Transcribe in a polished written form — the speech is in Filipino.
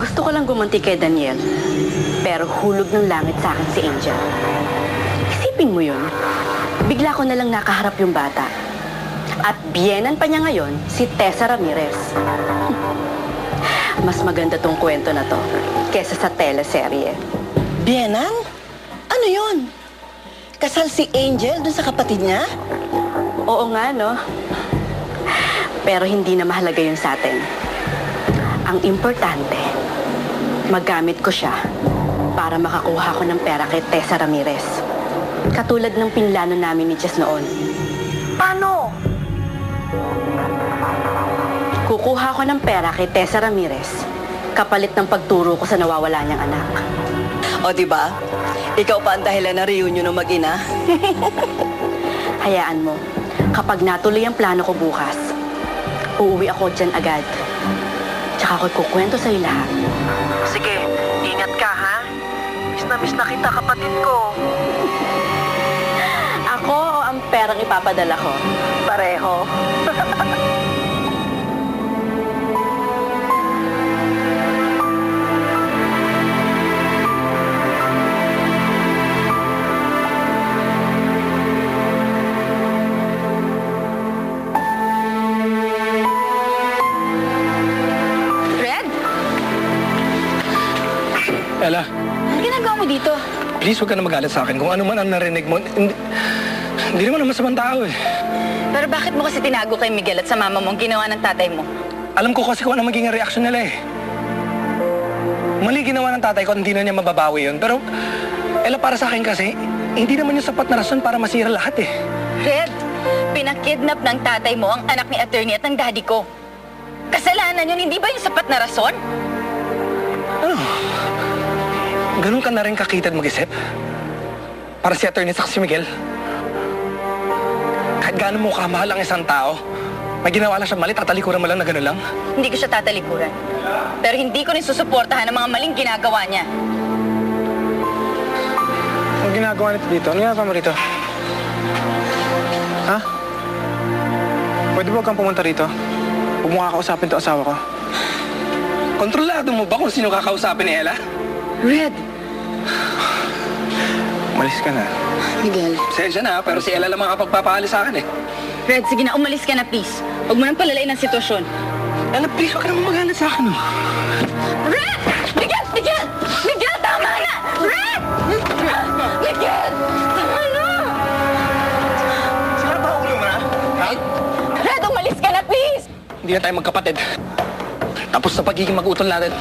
Gusto ko lang gumanti kay Daniel, pero hulog ng langit sa akin si Angel. Isipin mo yun, bigla ko nalang nakaharap yung bata. At biyenan pa niya ngayon si Tessa Ramirez. Mas maganda tong kwento na to kesa sa teleserye. Bienang? Ano yon? Kasal si Angel dun sa kapatid niya? Oo nga, no? Pero hindi na mahalaga yun sa atin. Ang importante, magamit ko siya para makakuha ko ng pera kay Tessa Ramirez. Katulad ng pinlano namin ni Jess noon. Paano? Kukuha ko ng pera kay Tessa Ramirez kapalit ng pagturo ko sa nawawala niyang anak. O diba? Ikaw pa ang dahilan na reunion ng mag-ina? Hayaan mo, kapag natuloy ang plano ko bukas, uuwi ako dyan agad. Tsaka ako'y kukwento sa'yo lahat. Sige, ingat ka ha. Miss na kita kapatid ko. Ako o ang perang ipapadala ko? Pareho. Red? Ella, Ano ginagawa mo dito? please huwag ka na magalit sa akin. Kung ano man ang narinig mo, hindi naman ang masamang tao eh. Pero bakit mo kasi tinago kay Miguel at sa mama mo ang ginawa ng tatay mo? Alam ko kasi kung ano magiging reaction nila eh. Mali ginawa ng tatay ko at hindi na niya mababawi yun. Pero, Ella, para sa akin kasi, hindi naman yung sapat na rason para masira lahat eh. Red, pinakidnap ng tatay mo ang anak ni attorney at ng daddy ko. Kasalanan yun, hindi ba yung sapat na rason? Ano? Ganun ka na rin kakitad mag-isip? Para si attorney sa si Miguel? Kahit gaano mo kamahal ang isang tao, may ginawa lang siya mali, tatalikuran mo lang na gano'n lang? Hindi ko siya tatalikuran. Pero hindi ko rin susuportahan ang mga maling ginagawa niya. Ang ginagawa nito dito? Ano ginagawa mo rito? Ha? Pwede ba huwag kang pumunta rito? Huwag mo kakausapin to asawa ko. Kontrolado mo ba kung sino kakausapin ni Ella? Red! Umalis ka na. Miguel. Pasensya na, pero si Ella lang makapagpapaalis sa akin eh. Red, sige na, umalis ka na, please. Huwag mo nang palalain ang sitwasyon. Ella, please, huwag ka naman magalit sa akin. Red! Miguel! Miguel! Miguel, tama na! Red! Miguel! Tama na! Sino ba ulo mo na? Ha? Red, umalis ka na, please! Hindi na tayo magkapatid. Tapos sa pagiging mag-utol natin.